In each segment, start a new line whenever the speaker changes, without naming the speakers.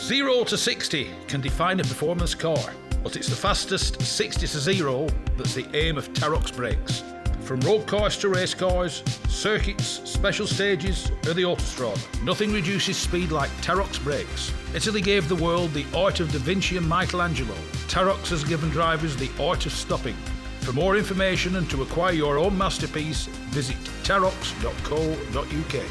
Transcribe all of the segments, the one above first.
0 to 60 can define a performance car, but it's the fastest 60 to 0 that's the aim of Tarok's brakes. From road cars to race cars, circuits, special stages, or the autostrada, nothing reduces speed like Tarok's brakes. Italy gave the world the art of Da Vinci and Michelangelo. Tarok's has given drivers the art of stopping. For more information and to acquire your own masterpiece, visit tarox.co.uk.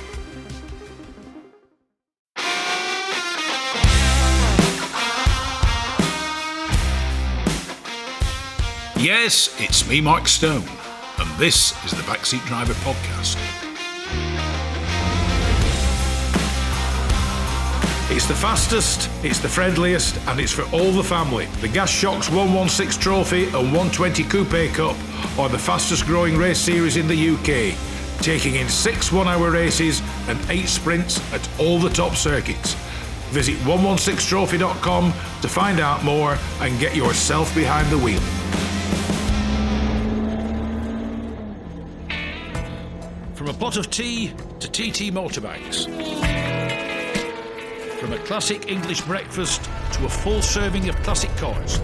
Yes, it's me, Mark Stone, and this is the Backseat Driver Podcast. It's the fastest, it's the friendliest, and it's for all the family. The Gas Shocks 116 Trophy and 120 Coupe Cup are the fastest growing race series in the UK, taking in 6 one-hour races and 8 sprints at all the top circuits. Visit 116trophy.com to find out more and get yourself behind the wheel. From a pot of tea to TT motorbikes. From a classic English breakfast to a full serving of classic cars.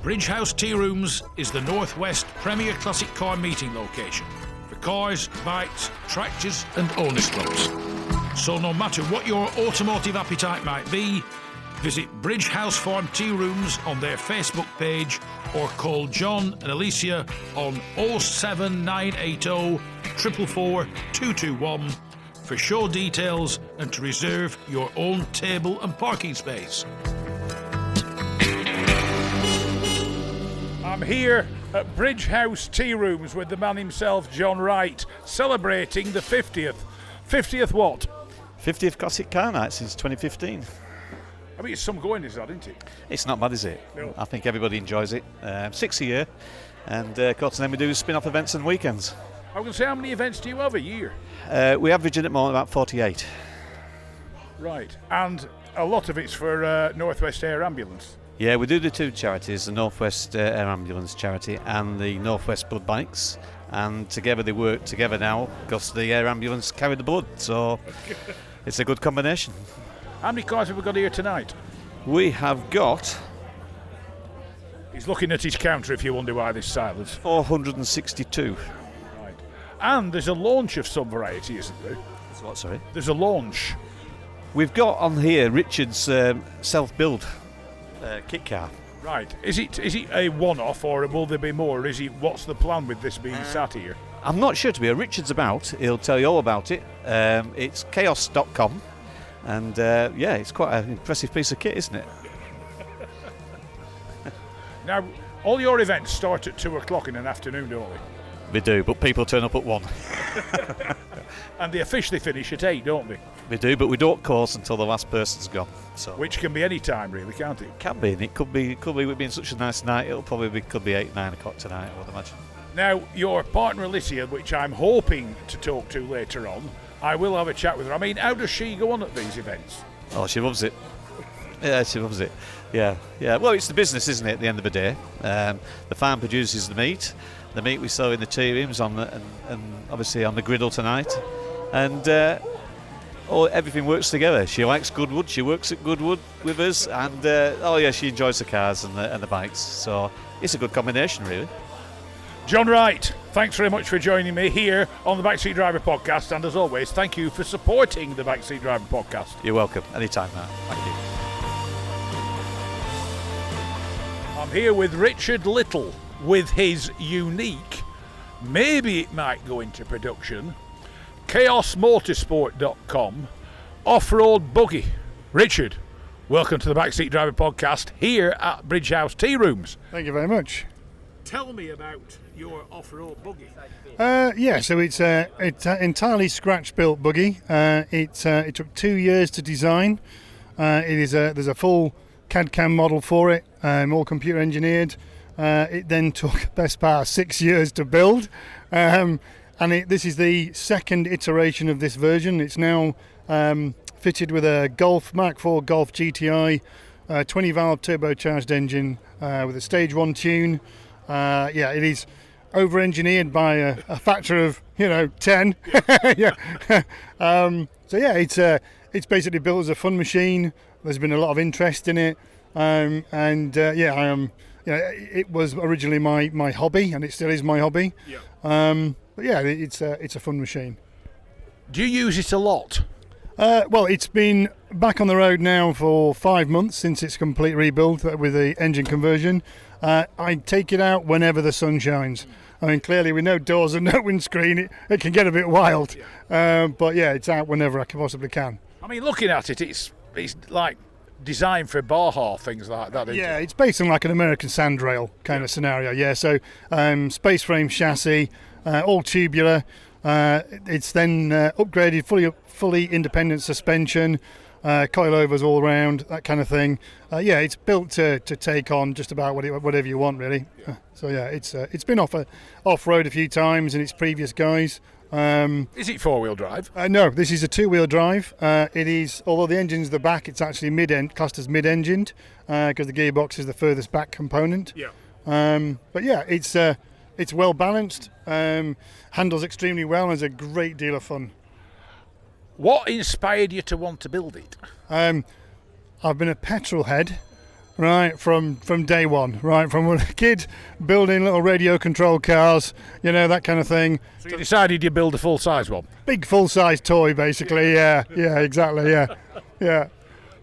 Bridge House Tea Rooms is the Northwest premier classic car meeting location for cars, bikes, tractors and owners clubs. So no matter what your automotive appetite might be, visit Bridge House Farm Tea Rooms on their Facebook page or call John and Alicia on 07980 444 221 for show details and to reserve your own table and parking space. I'm here at Bridge House Tea Rooms with the man himself, John Wright, celebrating the 50th. 50th what?
50th Classic Car Night since 2015.
I mean, it's some going, is that, isn't it?
It's not bad, is it?
No.
I think everybody enjoys it. 6 a year, and of course, then we do spin-off events and weekends.
I was going to say, how many events do you have a year?
We average at the moment about 48.
Right, and a lot of it's for Northwest Air Ambulance.
Yeah, we do the 2 charities, the Northwest Air Ambulance charity and the Northwest Blood Banks, and together they work together now because the Air Ambulance carry the blood, so it's a good combination.
How many cars have we got here tonight?
We have got...
He's looking at his counter if you wonder why there's silence.
462.
Right. And there's a launch of some variety, isn't there?
What, sorry?
There's a launch.
We've got on here Richard's self-build kit car.
Right. Is it a one-off or will there be more? What's the plan with this being sat here?
I'm not sure, to be. Richard's about. He'll tell you all about it. It's chaos.com. And yeah, it's quite an impressive piece of kit, isn't it?
Now, all your events start at 2 o'clock in an afternoon, don't they?
We do, but people turn up at 1.
And they officially finish at 8, don't they?
We do, but we don't course until the last person's gone. So
which can be any time, really, can't it?
Can be, and it could be. With being such a nice night, could be 8, 9 o'clock tonight, I would imagine.
Now, your partner Alicia, which I'm hoping to talk to later on, I will have a chat with her. I mean, how does she go on at these events?
Oh, she loves it. Yeah, she loves it. Yeah. Well, it's the business, isn't it, at the end of the day? The farm produces the meat. The meat we sell in the tea rooms and obviously on the griddle tonight. And everything works together. She likes Goodwood. She works at Goodwood with us. And, she enjoys the cars and the bikes. So it's a good combination, really.
John Wright, thanks very much for joining me here on the Backseat Driver Podcast, and as always, thank you for supporting the Backseat Driver Podcast.
You're welcome. Anytime, Matt. Thank you.
I'm here with Richard Little with his unique, maybe it might go into production, chaosmotorsport.com off-road buggy. Richard, welcome to the Backseat Driver Podcast here at Bridge House Tea Rooms.
Thank you very much.
Tell me about your off-road buggy.
So it's entirely scratch-built buggy. It took 2 years to design. There's a full CAD/CAM model for it, all computer engineered. It then took best part 6 years to build, this is the second iteration of this version. It's now fitted with a Mark IV Golf GTI 20-valve turbocharged engine with a stage 1 tune. It is over-engineered by a factor of 10. Yeah. So yeah, it's basically built as a fun machine. There's been a lot of interest in it, I am. It was originally my hobby, and it still is my hobby. Yeah. But yeah, it's a fun machine.
Do you use it a lot?
Well, it's been back on the road now for 5 months since its complete rebuild with the engine conversion. I take it out whenever the sun shines. I mean, clearly with no doors and no windscreen, it can get a bit wild. But yeah, it's out whenever I possibly can.
I mean, looking at it, it's like designed for Baja, things like that.
Yeah, it's based on like an American sandrail kind of scenario. Yeah, so space frame chassis, all tubular. It's then upgraded, fully independent suspension, coilovers all around, that kind of thing. It's built to take on just about whatever you want, really. It's been off-road a few times in its previous guise.
Is it four-wheel drive?
No, this is a two-wheel drive. It is, although the engine's the back, it's actually classed as mid-engined because the gearbox is the furthest back component.
Yeah.
It's well balanced, handles extremely well, and is a great deal of fun.
What inspired you to want to build it?
I've been a petrol head, right, from day one, right, from a kid building little radio controlled cars, that kind of thing.
So you decided you'd build a full-size one?
Big full-size toy, basically, yeah, exactly, yeah.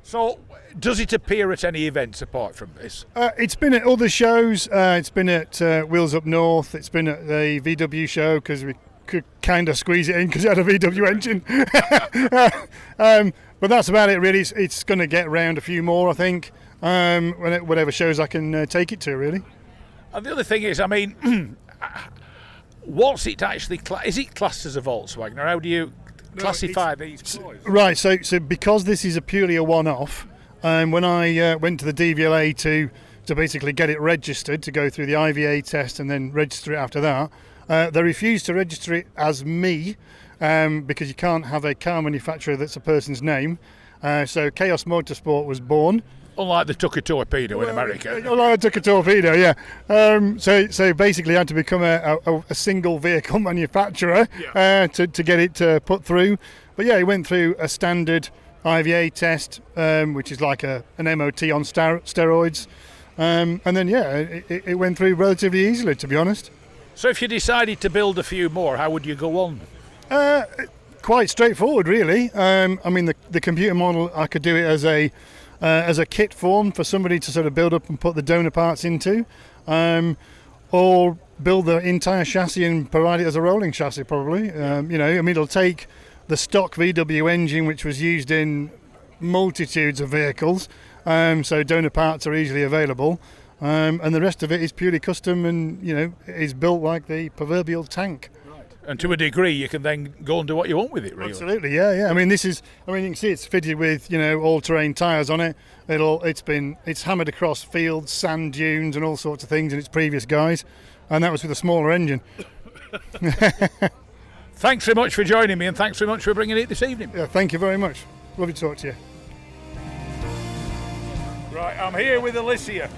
So, does it appear at any events apart from this?
It's been at other shows. It's been at Wheels Up North. It's been at the VW show because we could kind of squeeze it in because it had a VW engine. But that's about it, really. It's going to get round a few more, I think, whatever shows I can take it to, really.
And the other thing is, I mean, what's it actually? Is it classed as a Volkswagen, or how do you classify these toys?
Right. So because this is purely a one-off. When I went to the DVLA to basically get it registered, to go through the IVA test and then register it after that, they refused to register it as me because you can't have a car manufacturer that's a person's name. So Chaos Motorsport was born.
Unlike the Tucker Torpedo in America.
Unlike the Tucker Torpedo, yeah. So basically, I had to become a single vehicle manufacturer to get it put through. But yeah, it went through a standard IVA test, which is like an MOT on steroids, and then it went through relatively easily, to be honest.
So if you decided to build a few more, how would you go on?
Quite straightforward, really. I mean, the computer model, I could do it as a kit form for somebody to sort of build up and put the donor parts into, or build the entire chassis and provide it as a rolling chassis, probably. It'll take the stock VW engine, which was used in multitudes of vehicles, so donor parts are easily available, and the rest of it is purely custom and is built like the proverbial tank.
Right. And to a degree, you can then go and do what you want with it, really.
Absolutely, yeah. I mean, you can see it's fitted with all-terrain tyres on it. It's hammered across fields, sand dunes, and all sorts of things in its previous guise, and that was with a smaller engine.
Thanks very much for joining me, and thanks very much for bringing it this evening.
Yeah, thank you very much. Lovely to talk to you.
Right, I'm here with Alicia,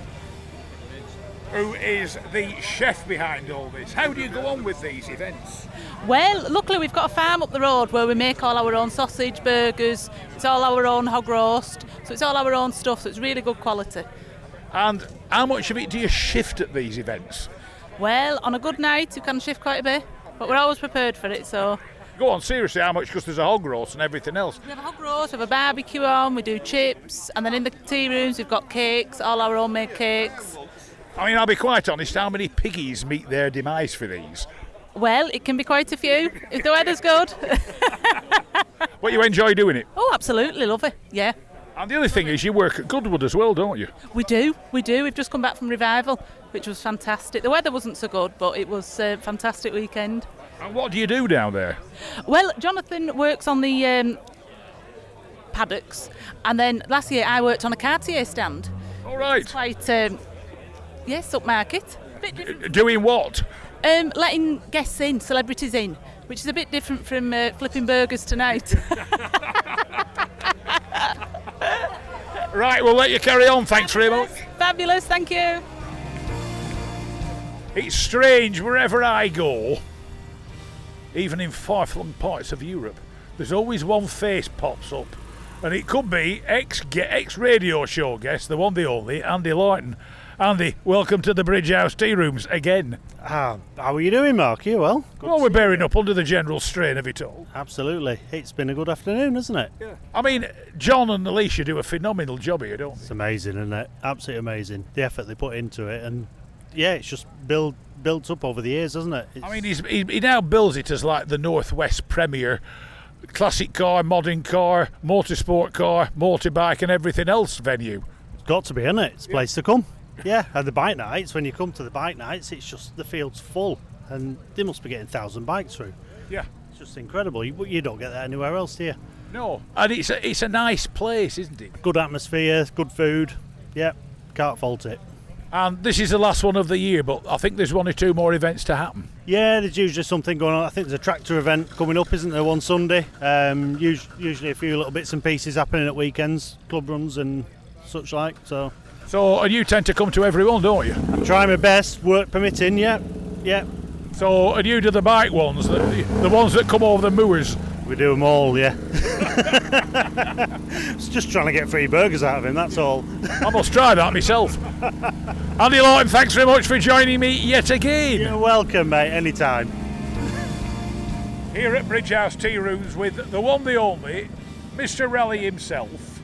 who is the chef behind all this. How do you go on with these events?
Well, luckily we've got a farm up the road where we make all our own sausage, burgers, it's all our own hog roast, so it's all our own stuff, so it's really good quality.
And how much of it do you shift at these events?
Well, on a good night you can shift quite a bit, but we're always prepared for it, so...
Go on, seriously, how much? Because there's a hog roast and everything else.
We have a hog roast, we have a barbecue on, we do chips, and then in the tea rooms we've got cakes, all our own made cakes.
I mean, I'll be quite honest, how many piggies meet their demise for these?
Well, it can be quite a few, if the weather's good.
But you enjoy doing it?
Oh, absolutely, love it, yeah.
And the other thing is you work at Goodwood as well, don't you?
We do. We've just come back from Revival, which was fantastic. The weather wasn't so good, but it was a fantastic weekend.
And what do you do down there?
Well, Jonathan works on the paddocks, and then last year I worked on a Cartier stand.
All right.
It's quite, yes, upmarket. Bit different.
Doing what?
Letting guests in, celebrities in, which is a bit different from flipping burgers tonight.
Right, we'll let you carry on. Thanks very much.
Fabulous, thank you.
It's strange wherever I go, even in far-flung parts of Europe, there's always one face pops up. And it could be ex-radio show guest, the one, the only, Andy Lawton. Andy, welcome to the Bridge House Tea Rooms again.
How are you doing, Mark? You well?
Well, we're bearing up under the general strain of it all.
Absolutely. It's been a good afternoon, hasn't it?
Yeah. I mean, John and Alicia do a phenomenal job here, don't they?
It's amazing, isn't it? Absolutely amazing. The effort they put into it, and yeah, it's just built up over the years, hasn't it?
I mean, he now builds it as like the Northwest Premier classic car, modern car, motorsport car, motorbike and everything else venue.
It's got to be, isn't it? It's a place to come. Yeah, and the bike nights, when you come to the bike nights, it's just the field's full, and they must be getting 1,000 bikes through.
Yeah.
It's just incredible. You don't get that anywhere else, do you?
No, and it's a nice place, isn't it?
Good atmosphere, good food. Yeah, can't fault it.
And this is the last one of the year, but I think there's 1 or 2 more events to happen.
Yeah, there's usually something going on. I think there's a tractor event coming up, isn't there, one Sunday? Usually a few little bits and pieces happening at weekends, club runs and such like. So,
and you tend to come to everyone, don't you?
I try my best, work permitting, yeah.
So, and you do the bike ones, the ones that come over the moors?
We do them all, yeah. It's just trying to get free burgers out of him, that's all.
I must try that myself. Andy Lawton, thanks very much for joining me yet again.
You're welcome, mate, anytime.
Here at Bridge House Tea Rooms with the one, the only, Mr. Rally himself,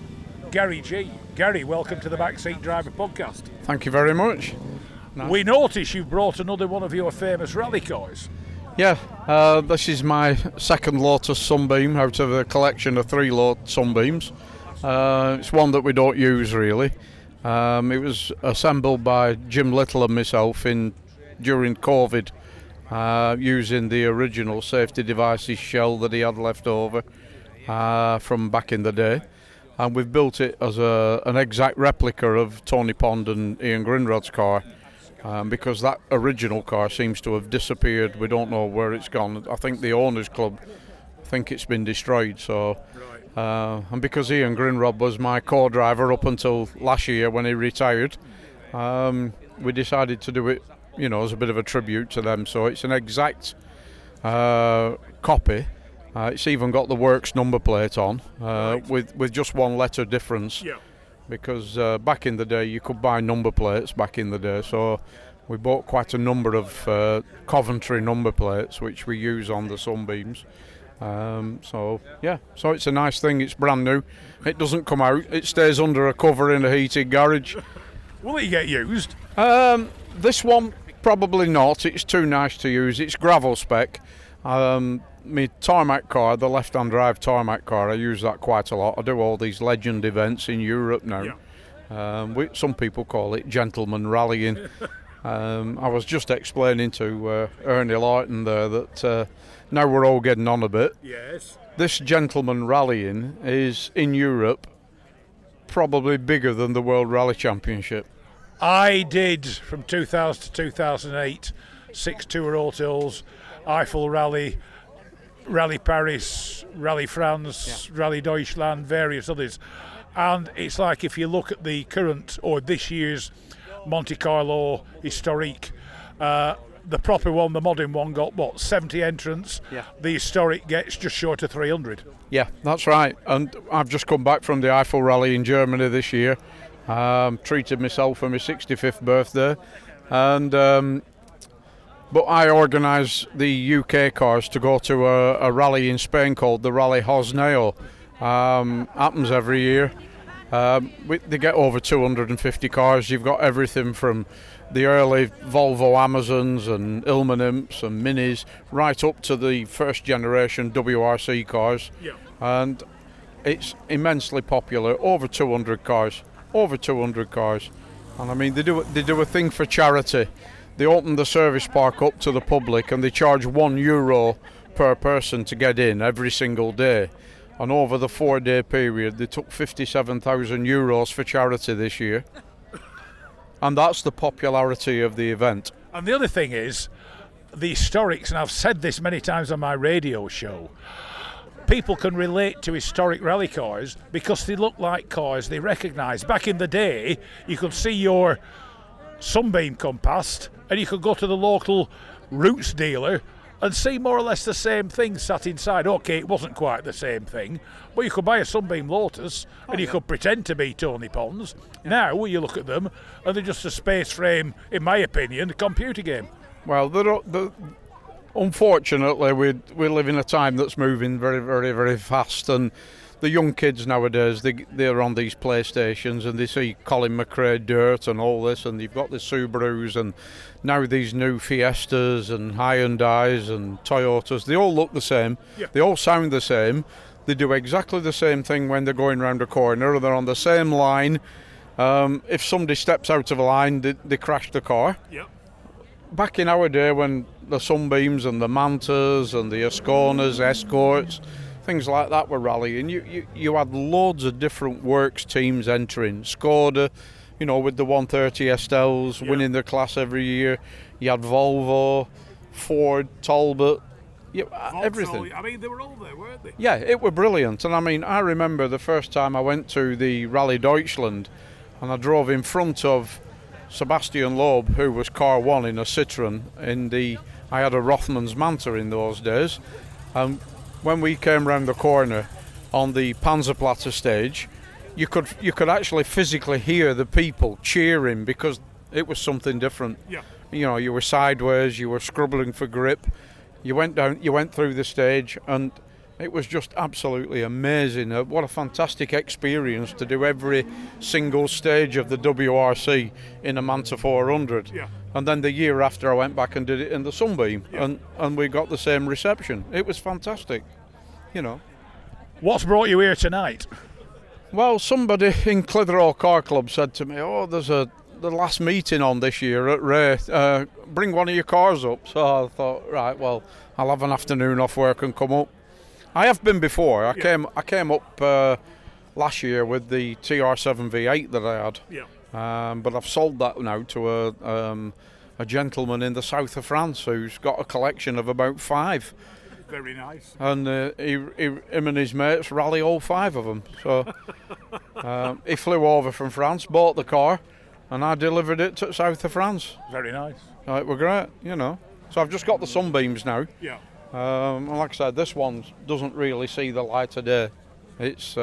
Gary G. Gary, welcome to the Backseat Driver podcast.
Thank you very much.
Nice. We notice you've brought another one of your famous rally cars.
Yeah, this is my second Lotus Sunbeam out of a collection of 3 Lotus Sunbeams. It's one that we don't use really. It was assembled by Jim Little and myself during COVID, using the original safety devices shell that he had left over from back in the day. And we've built it as an exact replica of Tony Pond and Ian Grinrod's car. Because that original car seems to have disappeared. We don't know where it's gone. I think the owners club think it's been destroyed. So, and because Ian Grinrod was my co-driver up until last year when he retired, we decided to do it, as a bit of a tribute to them. So it's an exact copy. It's even got the works number plate on, with just 1 letter difference. Yeah. Because back in the day you could buy number plates back in the day, so we bought quite a number of Coventry number plates which we use on the Sunbeams. So it's a nice thing. It's brand new. It doesn't come out. It stays under a cover in a heated garage.
Will it get used?
This one probably not. It's too nice to use. It's gravel spec. My tarmac car, the left-hand drive tarmac car, I use that quite a lot. I do all these legend events in Europe now. Yeah. Some people call it gentleman rallying. I was just explaining to Ernie Lawton there that now we're all getting on a bit.
Yes.
This gentleman rallying is, in Europe, probably bigger than the World Rally Championship.
I did, from 2000 to 2008, 6 Tour Hotels, Eiffel Rally, Rally Paris, Rally France, yeah. Rally Deutschland, various others. And it's like if you look at the current or this year's Monte Carlo Historique, the proper one, the modern one, got 70 entrants. Yeah. The historic gets just short of 300.
Yeah, that's right. And I've just come back from the Eiffel Rally in Germany this year. Treated myself for my 65th birthday, and but I organise the UK cars to go to a rally in Spain called the Rally Hosneo. Happens every year. They get over 250 cars. You've got everything from the early Volvo Amazons and Ilman Imps and Minis right up to the first generation WRC cars. Yeah. And it's immensely popular. Over 200 cars. And I mean, they do a thing for charity. They open the service park up to the public and they charge €1 per person to get in every single day. And over the 4-day period, they took €57,000 for charity this year. And that's the popularity of the event.
And the other thing is, the historics, and I've said this many times on my radio show, people can relate to historic rally cars because they look like cars they recognise. Back in the day, you could see your Sunbeam come past and you could go to the local roots dealer and see more or less the same thing sat inside. OK, it wasn't quite the same thing, but you could buy a Sunbeam Lotus and you could pretend to be Tony Pons. Now you look at them and they're just a space frame, in my opinion, a computer game.
Well, unfortunately, we live in a time that's moving very, very, very fast, and the young kids nowadays, they're on these PlayStations and they see Colin McRae Dirt and all this, and you've got the Subarus and now these new Fiestas and Hyundais and Toyotas. They all look the same. Yeah. They all sound the same. They do exactly the same thing when they're going round a corner. They're on the same line. If somebody steps out of a line, they crash the car.
Yeah.
Back in our day, when the Sunbeams and the Mantas and the Asconas, Escorts, things like that were rallying, you had loads of different works teams entering. Skoda, with the 130 Estelles winning their class every year. You had Volvo, Ford, Talbot, everything.
I mean, they were all there, weren't they?
Yeah, it were brilliant. And I mean, I remember the first time I went to the Rally Deutschland and I drove in front of Sebastian Loeb, who was car one in a Citroen. I had a Rothmans Manta in those days. When we came round the corner on the Panzerplatte stage, you could actually physically hear the people cheering because it was something different.
Yeah.
You were sideways, you were scrubbling for grip. You went through the stage, and it was just absolutely amazing. What a fantastic experience to do every single stage of the WRC in a Manta 400.
Yeah.
And then the year after I went back and did it in the Sunbeam,
yeah.
and we got the same reception. It was fantastic,
What's brought you here tonight?
Well, somebody in Clitheroe Car Club said to me, there's the last meeting on this year at Ray, bring one of your cars up. So I thought, right, well, I'll have an afternoon off work and come up. I have been before. I came up last year with the TR7 V8 that I had.
Yeah.
But I've sold that now to a gentleman in the south of France who's got a collection of about 5.
Very nice.
And him and his mates rally all 5 of them. So he flew over from France, bought the car, and I delivered it to south of France.
Very nice.
It were great, So I've just got the Sunbeams now.
Yeah.
And like I said, this one doesn't really see the light of day. It's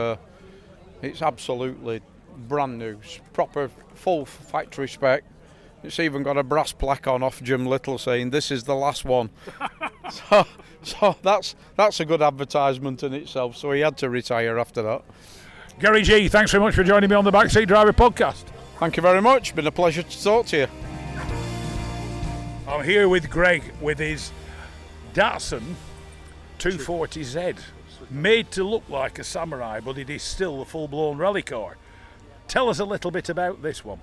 absolutely brand new, proper full factory spec. It's even got a brass plaque on off Jim Little saying this is the last one. so that's a good advertisement in itself. So he had to retire after that.
Gary G, thanks very much for joining me on the Backseat Driver podcast.
Thank you very much. Been a pleasure to talk to you.
I'm here with Greg with his Datsun 240Z, made to look like a Samurai, but it is still a full-blown rally car. Tell us a little bit about this one.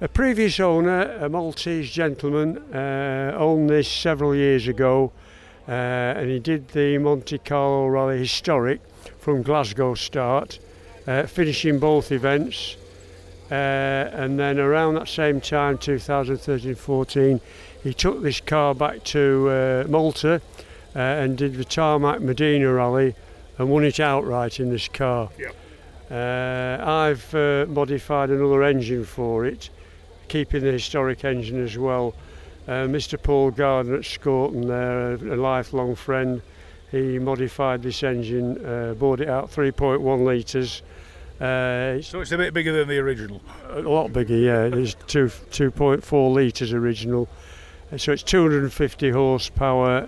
A previous owner, a Maltese gentleman, owned this several years ago, and he did the Monte Carlo Rally Historic from Glasgow start, finishing both events, and then around that same time, 2013-14, he took this car back to Malta and did the Tarmac Medina Rally and won it outright in this car.
Yep.
I've modified another engine for it, keeping the historic engine as well. Mr. Paul Gardner at Scorton there, a lifelong friend, he modified this engine, bought it out 3.1 litres.
So it's a bit bigger than the original?
A lot bigger, yeah. It's 2.4 litres original. So it's 250 horsepower,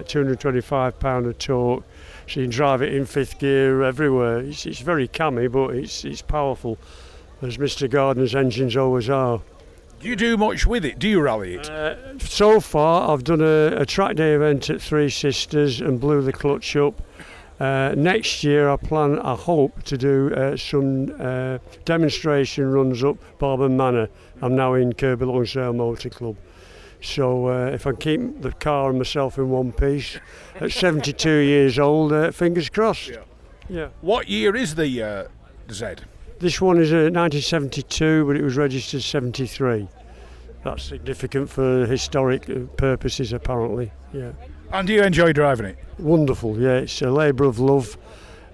225 pound of torque. So you can drive it in 5th gear everywhere. It's very cammy, but it's powerful, as Mr. Gardner's engines always are.
Do you do much with it? Do you rally it?
So far, I've done a track day event at Three Sisters and blew the clutch up. Next year, I hope to do some demonstration runs up Barben Manor. I'm now in Kirby Longsdale Motor Club. So if I keep the car and myself in one piece, at 72 years old, fingers crossed. Yeah.
What year is the Z?
This one is a 1972, but it was registered 73. That's significant for historic purposes, apparently. Yeah.
And do you enjoy driving it?
Wonderful. Yeah, it's a labour of love.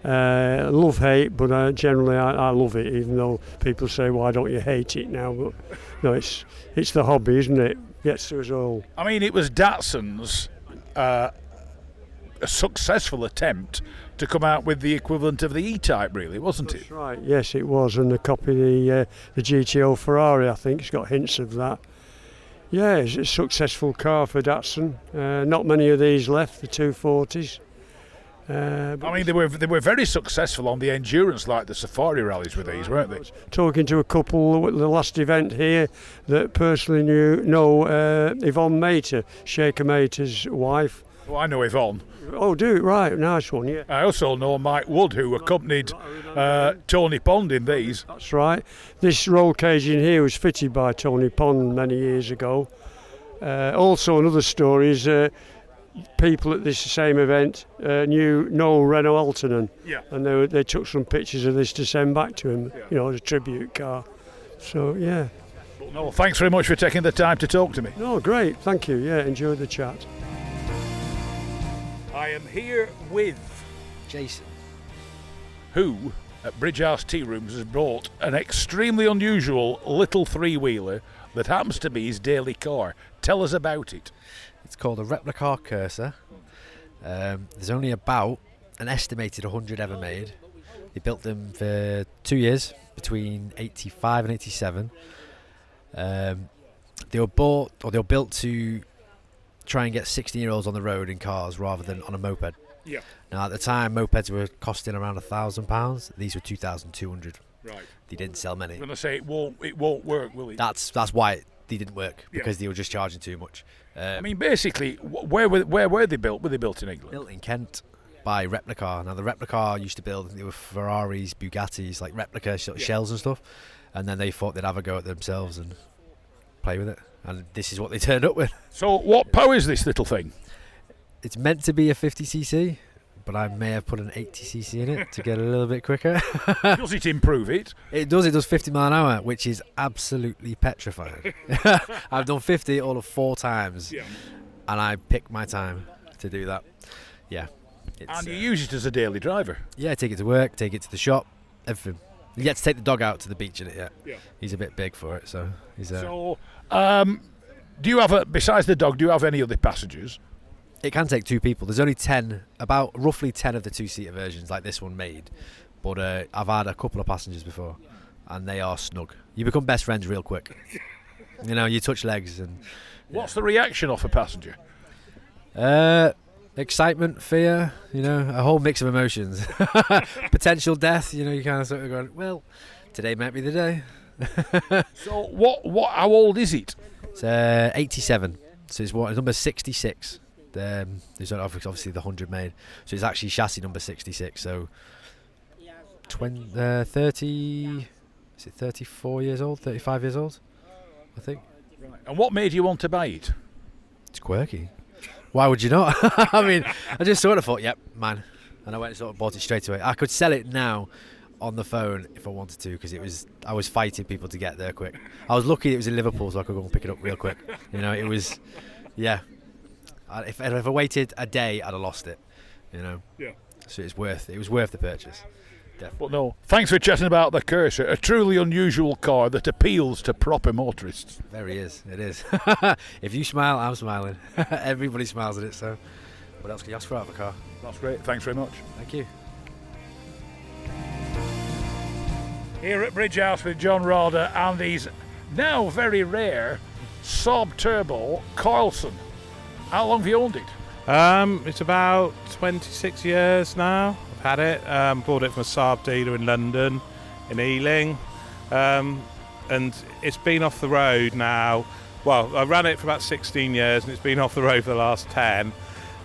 Love-hate, but generally I love it, even though people say, why don't you hate it now? But no, it's the hobby, isn't it? Gets to us all.
I mean, it was Datsun's a successful attempt to come out with the equivalent of the E-Type, really, wasn't it?
That's right, yes it was, and a copy of the GTO Ferrari, I think, it's got hints of that. Yeah, it's a successful car for Datsun. Not many of these left, the 240s.
I mean, they were very successful on the endurance, like the safari rallies with these, weren't they?
Talking to a couple at the last event here that personally know Yvonne Mater, Shaker Mater's wife.
Well, I know Yvonne.
Oh, do it, right, nice one, yeah.
I also know Mike Wood, who accompanied Tony Pond in these.
That's right. This roll cage in here was fitted by Tony Pond many years ago. Also, another story is people at this same event knew Noel Renault Altonen,
Yeah.
and they took some pictures of this to send back to him, you know, as a tribute car. So, yeah.
But no, thanks very much for taking the time to talk to me.
No, great, thank you, yeah, enjoyed the chat.
I am here with
Jason.
who, at Bridge House Tea Rooms, has brought an extremely unusual little three-wheeler that happens to be his daily car. Tell us about it.
It's called a Replicar Cursor. There's only about an estimated 100 ever made. They built them for 2 years, between 85 and 87. They were built to try and get 16-year-olds on the road in cars rather than on a moped.
Yeah.
Now, at the time, mopeds were costing around £1,000. These were 2,200.
Right.
They didn't sell many.
I'm going to say it won't work, will it?
That's why they didn't work, because they were just charging too much.
I mean, basically, where were they built? Were they built in England?
Built in Kent by Replicar. Now, the Replicar used to build, they were Ferraris, Bugattis, like replica shells and stuff, and then they thought they'd have a go at themselves and play with it, and this is what they turned up with.
So, what power is this little thing?
It's meant to be a 50cc, but I may have put an 80cc in it to get a little bit quicker.
Does it improve it?
It does 50 mile an hour, which is absolutely petrifying. I've done 50 all of 4 times, and I picked my time to do that. Yeah.
And you use it as a daily driver?
Yeah, take it to work, take it to the shop, everything. You get to take the dog out to the beach in it, yeah. He's a bit big for it, so he's...
So, do you have besides the dog, do you have any other passengers?
It can take 2 people. There's only 10, about roughly 10 of the 2-seater versions like this one made. But I've had a couple of passengers before, and they are snug. You become best friends real quick. You know, you touch legs. And
what's the reaction off a passenger?
Excitement, fear, you know, a whole mix of emotions. Potential death, you know, you kind of sort of going, well, today might be the day.
So how old is it?
It's 87, so it's number 66. There's obviously the 100 made, so it's actually chassis number 66, so 30, is it 34 years old, 35 years old, I think.
Right. And what made you want to buy it?
It's quirky. Why would you not? I mean, I just sort of thought, yep, man, and I went and sort of bought it straight away. I could sell it now on the phone if I wanted to, because I was fighting people to get there quick. I was lucky it was in Liverpool, so I could go and pick it up real quick. You know, it was, yeah. If I waited a day, I'd have lost it. You know.
Yeah.
So it was worth the purchase. Definitely.
But no, thanks for chatting about the Cursor, a truly unusual car that appeals to proper motorists.
There he is. It is. If you smile, I'm smiling. Everybody smiles at it. So, what else can you ask for out of a car?
That's great. Thanks very much.
Thank you.
Here at Bridge House with John Rada and his now very rare Saab Turbo Carlson. How long have you owned it?
It's about 26 years now. I've had it. Bought it from a Saab dealer in London, in Ealing, and it's been off the road now. Well, I ran it for about 16 years, and it's been off the road for the last 10.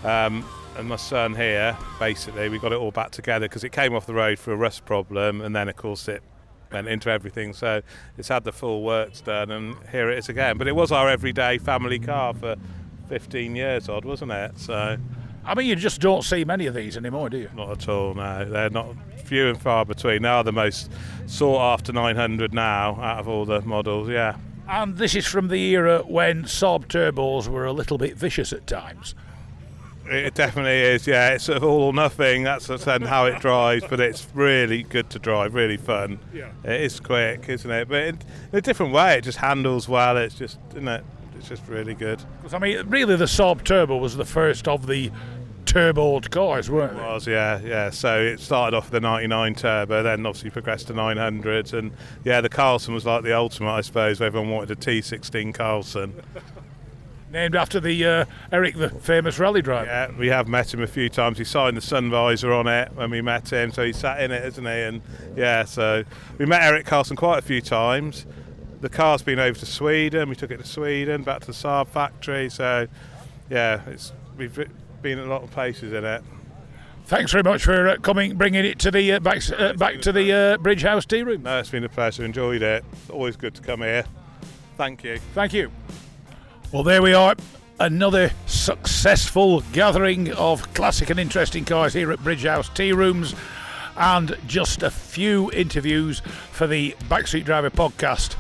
And my son here, basically, we got it all back together because it came off the road for a rust problem, and then of course it went into everything. So it's had the full works done, and here it is again. But it was our everyday family car for 15 years odd, wasn't it? So
I mean, you just don't see many of these anymore, do you?
not at all, no. They're not, few and far between. They are the most sought after 900 now out of all the models, yeah.
And this is from the era when Saab turbos were a little bit vicious at times.
It definitely is, yeah. It's sort of all or nothing. That's how it drives, but it's really good to drive, really fun. Yeah. It is quick, isn't it? But in a different way, it just handles well. It's just, isn't it? It's just really good.
Because I mean, really, the Saab Turbo was the first of the turboed cars, weren't
It
they?
was, yeah. So it started off with the 99 Turbo, then obviously progressed to 900s, and yeah, the Carlson was like the ultimate, I suppose. Everyone wanted a T16 Carlson.
Named after the Eric, the famous rally driver.
Yeah, we have met him a few times. He signed the sun visor on it when we met him, so he sat in it, isn't he? And yeah, so we met Eric Carlson quite a few times. The car's been over to Sweden. We took it to Sweden, back to the Saab factory. So yeah, we've been at a lot of places in it.
Thanks very much for bringing it to the back to the Bridge House tea room.
No, it's been a pleasure. Enjoyed it. It's always good to come here. Thank you.
Thank you. Well, there we are. Another successful gathering of classic and interesting cars here at Bridge House Tea Rooms, and just a few interviews for the Backstreet Driver podcast.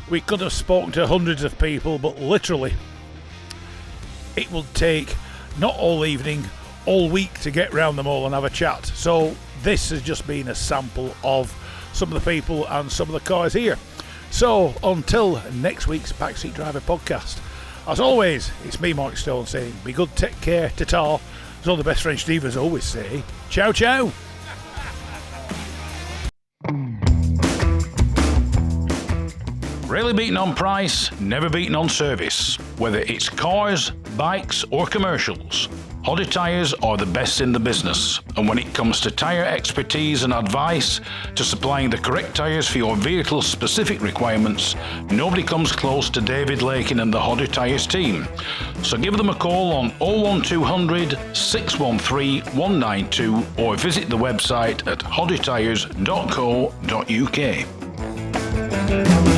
We could have spoken to hundreds of people, but literally it will take not all evening, all week to get round them all and have a chat. So this has just been a sample of some of the people and some of the cars here. So until next week's Backstreet Driver podcast, as always, it's me, Mark Stone, saying be good, take care, ta-ta, as all the best French divas always say. Ciao, ciao. Rarely beaten on price, never beaten on service. Whether it's cars, bikes or commercials, Hodder Tyres are the best in the business. And when it comes to tyre expertise and advice to supplying the correct tyres for your vehicle's specific requirements, nobody comes close to David Lakin and the Hodder Tyres team. So give them a call on 01200 613 192 or visit the website at hoddertyres.co.uk.